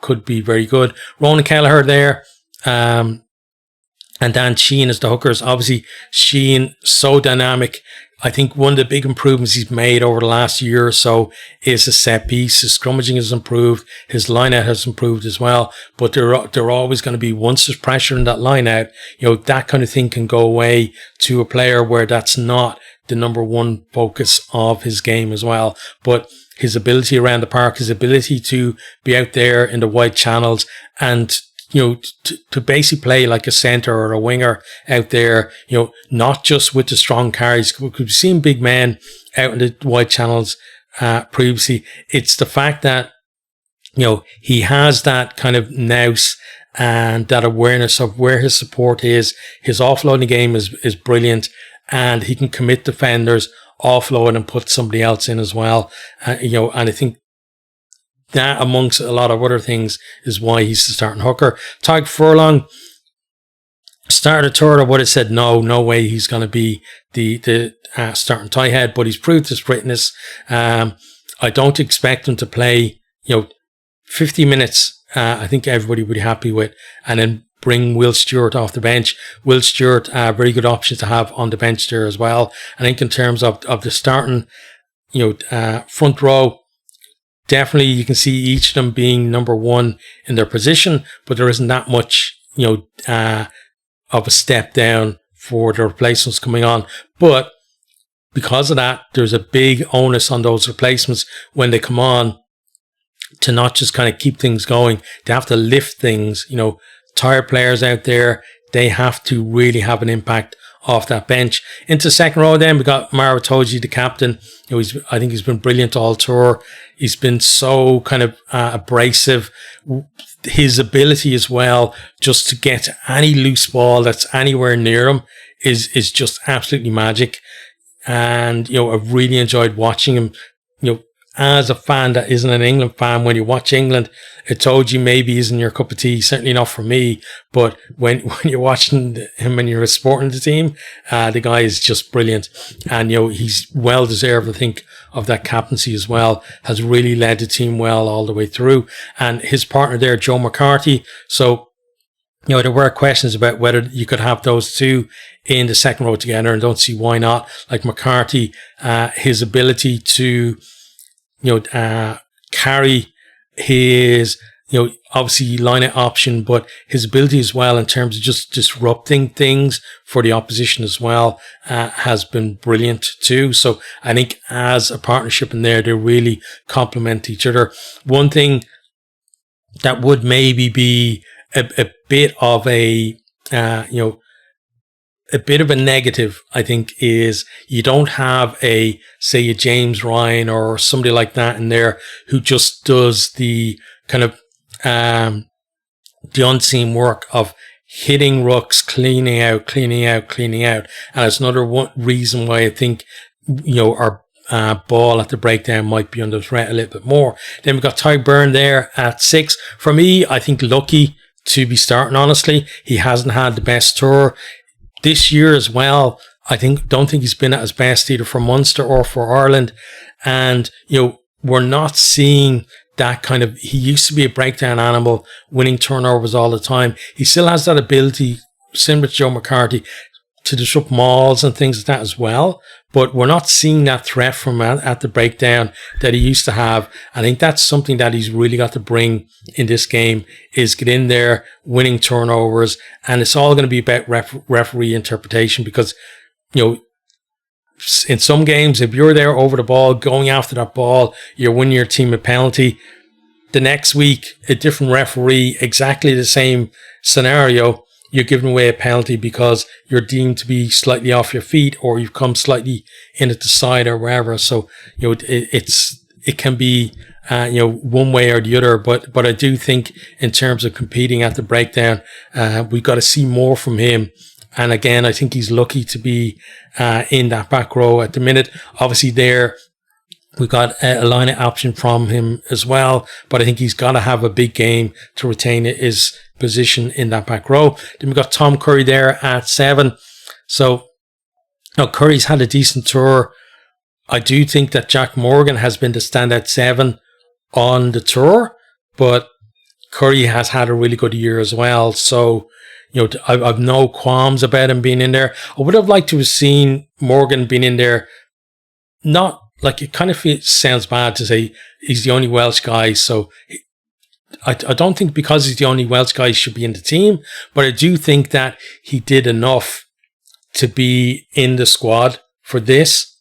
could be very good. Ronan Kelleher there, and Dan Sheehan as the hookers. Obviously, Sheehan, so dynamic. I think one of the big improvements he's made over the last year or so is the set piece. His scrummaging has improved. His line out has improved as well. But they're always going to be, once there's pressure in that line out, that kind of thing can go away to a player where that's not the number one focus of his game as well. But his ability around the park, his ability to be out there in the wide channels and, to basically play like a centre or a winger out there, not just with the strong carries. We've seen big men out in the wide channels previously. It's the fact that, he has that kind of nous and that awareness of where his support is. His offloading game is brilliant, and he can commit defenders, offload and put somebody else in as well. And I think that, amongst a lot of other things, is why he's the starting hooker. Tadhg Furlong started a tour. I would have said no way he's going to be the starting tie head, but he's proved his fitness. I don't expect him to play 50 minutes. I think everybody would be happy with, and then bring Will Stewart off the bench. Will Stewart, a very good option to have on the bench there as well. I think in terms of the starting, front row, definitely you can see each of them being number one in their position, but there isn't that much, of a step down for the replacements coming on. But because of that, there's a big onus on those replacements when they come on to not just kind of keep things going. They have to lift things, tired players out there, they have to really have an impact off that bench. Into the second row then, we got Maro Itoje, the captain. I think he's been brilliant all tour. He's been so kind of abrasive. His ability as well, just to get any loose ball that's anywhere near him is just absolutely magic. And, I've really enjoyed watching him, as a fan that isn't an England fan. When you watch England, Itoje maybe isn't your cup of tea, certainly not for me. But when you're watching him and you're supporting the team, the guy is just brilliant. And, he's well deserved, I think, of that captaincy as well. Has really led the team well all the way through. And his partner there, Joe McCarthy. So, there were questions about whether you could have those two in the second row together, and don't see why not. Like McCarthy, his ability to carry his, obviously line out option, but his ability as well in terms of just disrupting things for the opposition as well has been brilliant too. So I think as a partnership in there, they really complement each other. One thing that would maybe be a bit of a bit of a negative, I think, is you don't have say a James Ryan or somebody like that in there who just does the kind of the unseen work of hitting rucks, cleaning out. And it's another reason why I think, our ball at the breakdown might be under threat a little bit more. Then we've got Ty Byrne there at 6. For me, I think lucky to be starting, honestly. He hasn't had the best tour this year as well. Don't think he's been at his best either for Munster or for Ireland. And, we're not seeing that kind of, he used to be a breakdown animal, winning turnovers all the time. He still has that ability, similar to Joe McCarthy, to disrupt mauls and things like that as well. But we're not seeing that threat from at the breakdown that he used to have. I think that's something that he's really got to bring in this game, is get in there, winning turnovers. And it's all going to be about referee interpretation, because, in some games, if you're there over the ball, going after that ball, you're winning your team a penalty. The next week, a different referee, exactly the same scenario, you're giving away a penalty because you're deemed to be slightly off your feet, or you've come slightly in at the side or wherever. So, it can be, one way or the other. But I do think in terms of competing at the breakdown, we've got to see more from him. And again, I think he's lucky to be in that back row at the minute. Obviously there, we've got a line-out option from him as well, but I think he's got to have a big game to retain his position in that back row. Then we've got Tom Curry there at 7. So, Curry's had a decent tour. I do think that Jack Morgan has been the standout 7 on the tour, but Curry has had a really good year as well. So, I've no qualms about him being in there. I would have liked to have seen Morgan being in there. Not like, it kind of sounds bad to say he's the only Welsh guy. So I don't think because he's the only Welsh guy he should be in the team, but I do think that he did enough to be in the squad for this.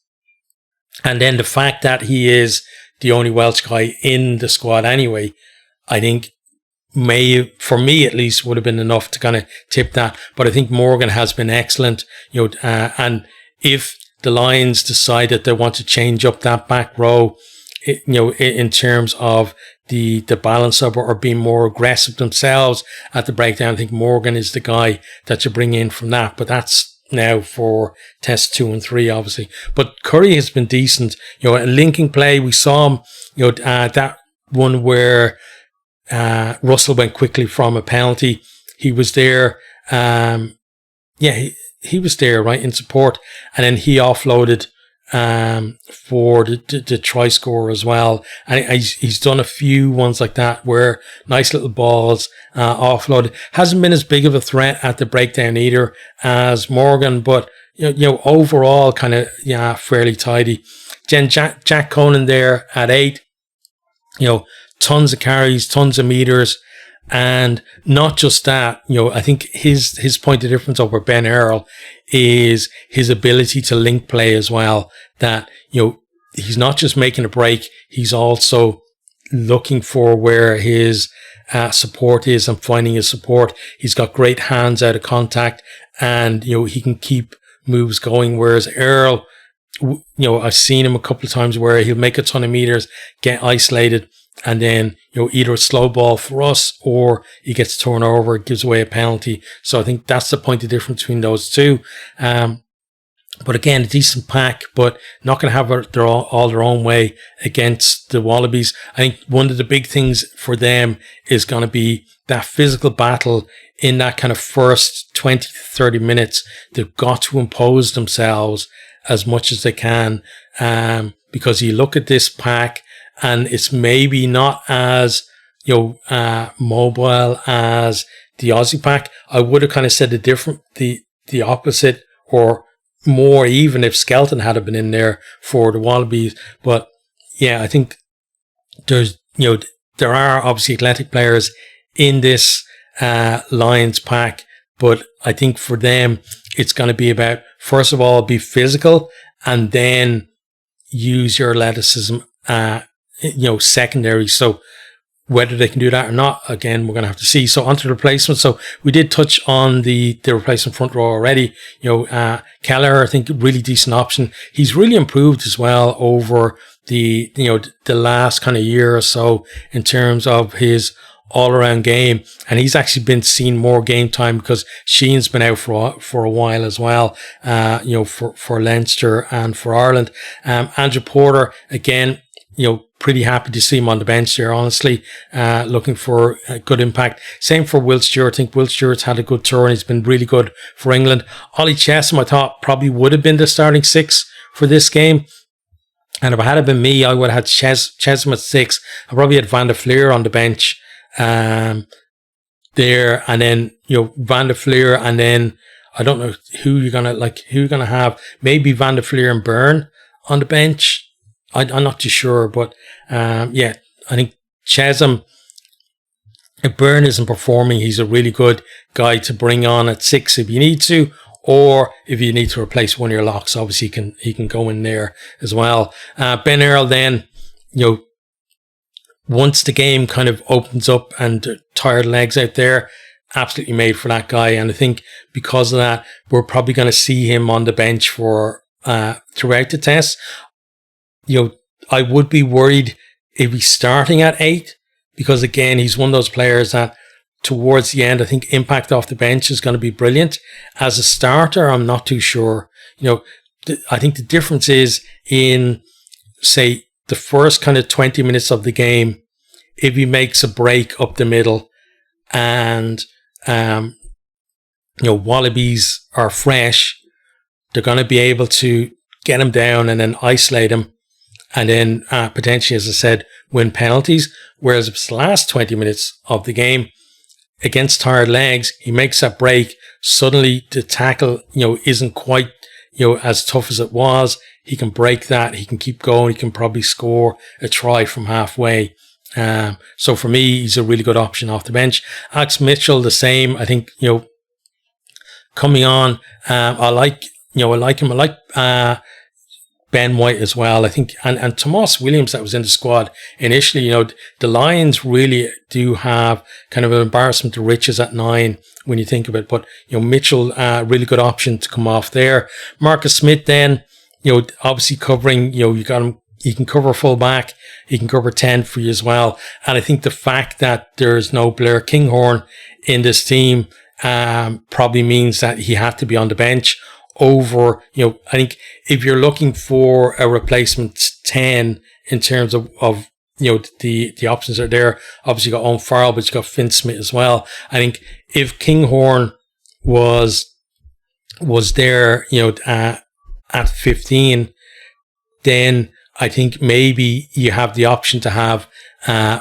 And then the fact that he is the only Welsh guy in the squad anyway, I think for me at least, would have been enough to kind of tip that. But I think Morgan has been excellent, and if the Lions decide that they want to change up that back row, in terms of the balance of it, or being more aggressive themselves at the breakdown, I think Morgan is the guy that you bring in from that. But that's now for test 2 and 3, obviously. But Curry has been decent, a linking play. We saw him, that one where Russell went quickly from a penalty. He was there. He was there, right, in support. And then he offloaded for the try score as well. And he's done a few ones like that where nice little balls offloaded. Hasn't been as big of a threat at the breakdown either as Morgan, but overall kind of fairly tidy. Then Jack Conan there at 8. Tons of carries, tons of meters, and not just that. I think his point of difference over Ben Earl is his ability to link play as well. That he's not just making a break; he's also looking for where his support is and finding his support. He's got great hands out of contact, and he can keep moves going. Whereas Earl, I've seen him a couple of times where he'll make a ton of meters, get isolated, and then either a slow ball for us, or he gets torn over, gives away a penalty. So I think that's the point of difference between those two. But again, a decent pack, but not going to have all their own way against the Wallabies. I think one of the big things for them is going to be that physical battle in that kind of first 20 to 30 minutes. They've got to impose themselves as much as they can, because you look at this pack and it's maybe not as mobile as the Aussie pack. I would have kind of said the opposite, or more even if Skelton had been in there for the Wallabies. But yeah, I think there's there are obviously athletic players in this Lions pack, but I think for them, it's going to be about, first of all, be physical and then use your athleticism, secondary. So whether they can do that or not, again, we're going to have to see. So onto the replacements. So we did touch on the replacement front row already. Keller, I think, really decent option. He's really improved as well over the last kind of year or so in terms of his all-around game, and he's actually been seeing more game time because Sheehan's been out for a while as well, for Leinster and for Ireland. Andrew Porter, again, pretty happy to see him on the bench there, honestly, looking for a good impact. Same for Will Stewart. I think Will Stewart's had a good tour and he's been really good for England. Ollie Chesham, I thought, probably would have been the starting 6 for this game. And if it had been me, I would have had Chesham at 6. I probably had Van der Fleer on the bench there, and then Van der Fleer, and then I don't know who you're gonna have. Maybe Van der Fleer and Byrne on the bench. I'm not too sure, but I think Chesham, if Byrne isn't performing, he's a really good guy to bring on at 6 if you need to, or if you need to replace one of your locks, obviously he can go in there as well. Ben Earl then, once the game kind of opens up and tired legs out there, absolutely made for that guy. And I think because of that, we're probably going to see him on the bench for throughout the test. I would be worried if he's starting at 8, because again, he's one of those players that towards the end, I think impact off the bench is going to be brilliant. As a starter, I'm not too sure. I think the difference is in, say, the first kind of 20 minutes of the game, if he makes a break up the middle and, Wallabies are fresh, they're going to be able to get him down and then isolate him and then potentially, as I said, win penalties. Whereas if it's the last 20 minutes of the game against tired legs, he makes that break, suddenly the tackle, isn't quite, as tough as it was. He can break that. He can keep going. He can probably score a try from halfway. So for me, he's a really good option off the bench. Alex Mitchell, the same. I think, coming on, I like him. I like, Ben White as well. I think, and Tomas Williams that was in the squad initially, the Lions really do have kind of an embarrassment of riches at 9 when you think of it. But, Mitchell, really good option to come off there. Marcus Smith then, obviously covering, you got him, he can cover full back, he can cover 10 for you as well. And I think the fact that there's no Blair Kinghorn in this team, probably means that he had to be on the bench over, I think if you're looking for a replacement 10 in terms of the options are there. Obviously you got Owen Farrell, but you got Finn Smith as well. I think if Kinghorn was there, at 15, then I think maybe you have the option to have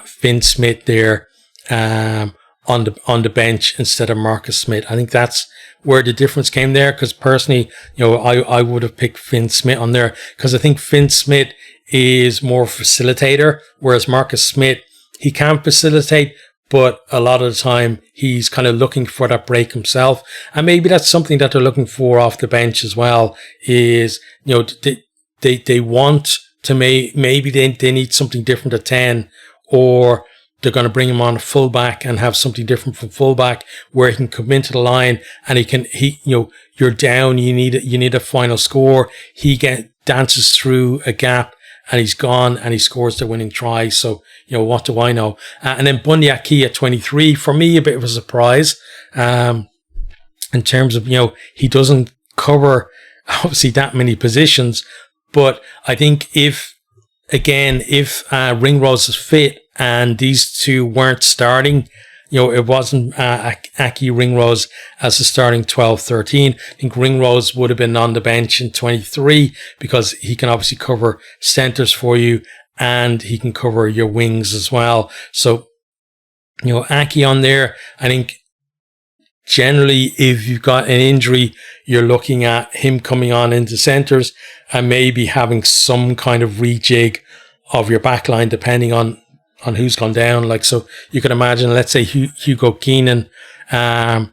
Finn Smith there on the bench instead of Marcus Smith. I think that's where the difference came there, because personally, I would have picked Finn Smith on there, because I think Finn Smith is more facilitator, whereas Marcus Smith, he can facilitate, but a lot of the time he's kind of looking for that break himself. And maybe that's something that they're looking for off the bench as well, is, they want to maybe they need something different at 10, or they're going to bring him on fullback and have something different from fullback where he can come into the line and you're down, you need a final score. He dances through a gap and he's gone and he scores the winning try. So, what do I know? And then Bundy Aki at 23, for me, a bit of a surprise, in terms of, he doesn't cover obviously that many positions, but I think if Ringrose is fit and these two weren't starting, it wasn't Aki Ringrose as a starting 12-13. I think Ringrose would have been on the bench in 23 because he can obviously cover centres for you and he can cover your wings as well. So, Aki on there, I think generally if you've got an injury, you're looking at him coming on into centres and maybe having some kind of rejig of your backline depending on who's gone down. Like, so you could imagine, let's say Hugo Keenan, has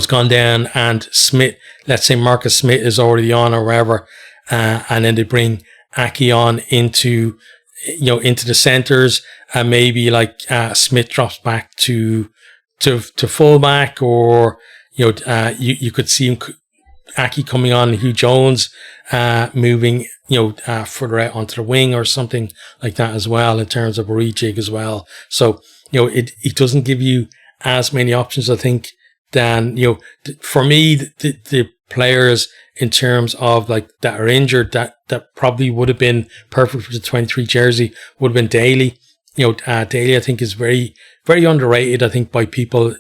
gone down, and Smith, let's say Marcus Smith is already on or wherever, and then they bring Aki on into the centres, and maybe like Smith drops back to fullback, or you could see him, Aki coming on, Hugh Jones moving further out onto the wing or something like that as well, in terms of a rejig as well. So it doesn't give you as many options, I think, than for me the players in terms of like that are injured that probably would have been perfect for the 23 jersey would have been Daly. Daly, I think, is very, very underrated, I think, by people,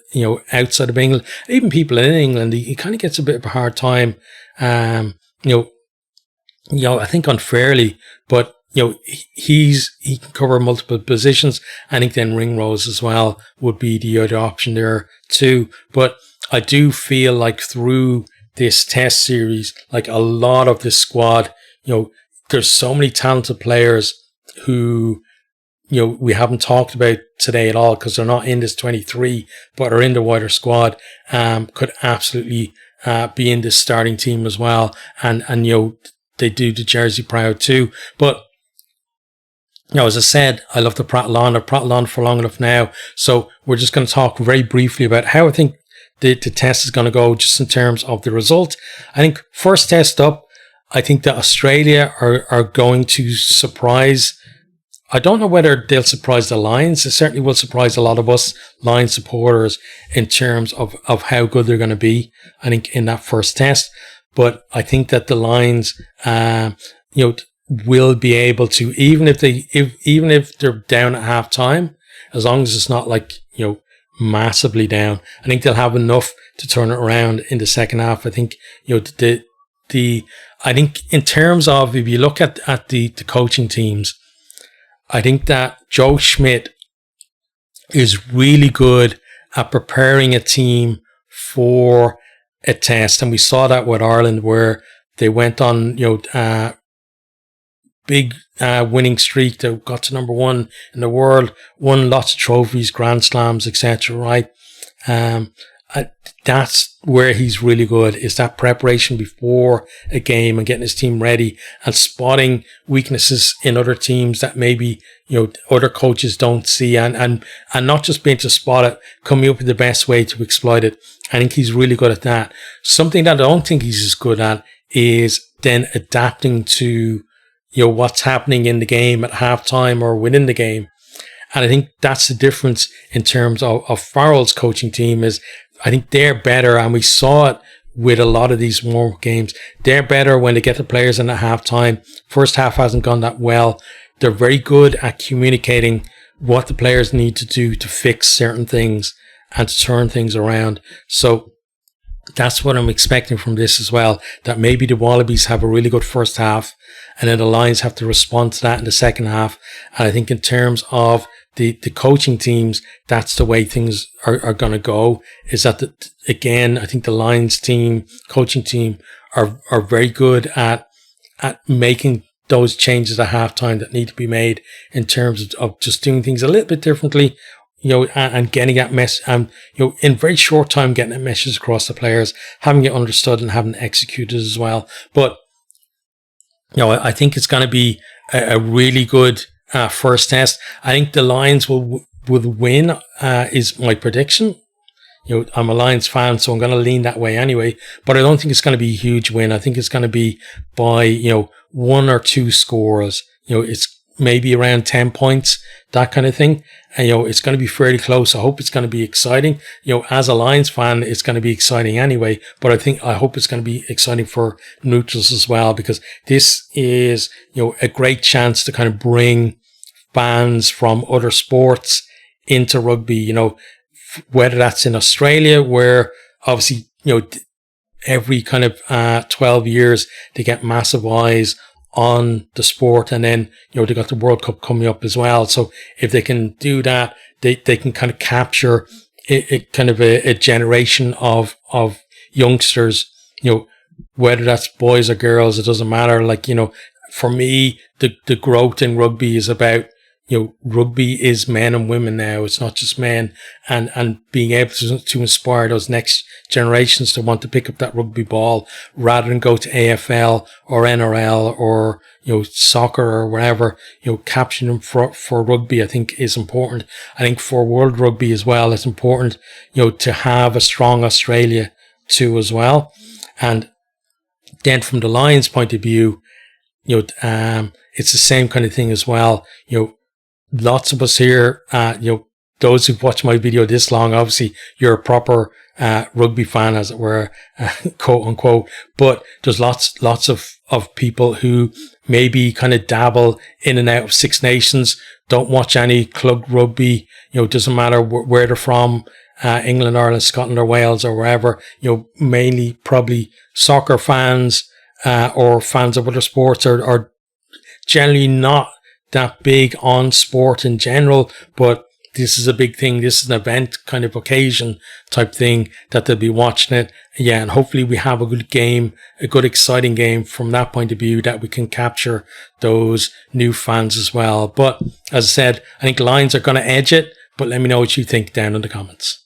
outside of England, even people in England. He kind of gets a bit of a hard time, I think unfairly, but, he can cover multiple positions. I think then Ringrose as well would be the other option there too. But I do feel like through this test series, like a lot of this squad, there's so many talented players who, we haven't talked about today at all because they're not in this 23, but are in the wider squad, could absolutely be in this starting team as well. And they do the jersey proud too. But, as I said, I love to prattle on. I've prattled on for long enough now. So we're just going to talk very briefly about how I think the test is going to go, just in terms of the result. I think first test up, I think that Australia are going to surprise. I don't know whether they'll surprise the Lions. It certainly will surprise a lot of us Lions supporters in terms of how good they're going to be, I think, in that first test. But I think that the Lions, will be able to, even if they're down at half time, as long as it's not like, massively down, I think they'll have enough to turn it around in the second half. I think, I think in terms of, if you look at the coaching teams, I think that Joe Schmidt is really good at preparing a team for a test. And we saw that with Ireland, where they went on, big winning streak. They got to number one in the world, won lots of trophies, Grand Slams, etc. Right? That's where he's really good, is that preparation before a game and getting his team ready and spotting weaknesses in other teams that maybe, other coaches don't see, and not just being to spot it, coming up with the best way to exploit it. I think he's really good at that. Something that I don't think he's as good at is then adapting to, what's happening in the game at halftime or within the game. And I think that's the difference in terms of Farrell's coaching team, is I think they're better, and we saw it with a lot of these warm-up games. They're better when they get the players in at halftime. First half hasn't gone that well. They're very good at communicating what the players need to do to fix certain things and to turn things around. So that's what I'm expecting from this as well, that maybe the Wallabies have a really good first half, and then the Lions have to respond to that in the second half. And I think in terms of the coaching teams, that's the way things are going to go, is that, again, I think the Lions team, coaching team, are very good at making those changes at halftime that need to be made, in terms of just doing things a little bit differently, and getting that mess, in very short time, getting that message across the players, having it understood and having it executed as well. But, I think it's going to be a really good first test. I think the Lions will win, is my prediction. I'm a Lions fan, so I'm going to lean that way anyway. But I don't think it's going to be a huge win. I think it's going to be by, one or two scores. It's maybe around 10 points, that kind of thing. And, it's going to be fairly close. I hope it's going to be exciting. As a Lions fan, it's going to be exciting anyway. But I hope it's going to be exciting for neutrals as well, because this is, a great chance to kind of bring fans from other sports into rugby, whether that's in Australia, where obviously, every kind of 12 years they get massive eyes on the sport, and then they got the World Cup coming up as well. So if they can do that, they can kind of capture a generation of youngsters, whether that's boys or girls, it doesn't matter. Like, for me, the growth in rugby is about rugby is men and women now. It's not just men, and being able to inspire those next generations to want to pick up that rugby ball rather than go to AFL or NRL or, soccer or whatever, capturing them for rugby, I think is important. I think for World Rugby as well, it's important, to have a strong Australia too as well. And then from the Lions point of view, it's the same kind of thing as well. Lots of us here, those who've watched my video this long, obviously you're a proper rugby fan, as it were, quote unquote. But there's lots of people who maybe kind of dabble in and out of Six Nations, don't watch any club rugby. Doesn't matter where they're from, England, Ireland, Scotland, or Wales, or wherever. Mainly probably soccer fans, or fans of other sports, or generally not that big on sport in general, but this is a big thing. This is an event kind of occasion type thing that they'll be watching it. Yeah, and hopefully we have a good game, a good exciting game from that point of view, that we can capture those new fans as well. But as I said, I think Lions are going to edge it, but let me know what you think down in the comments.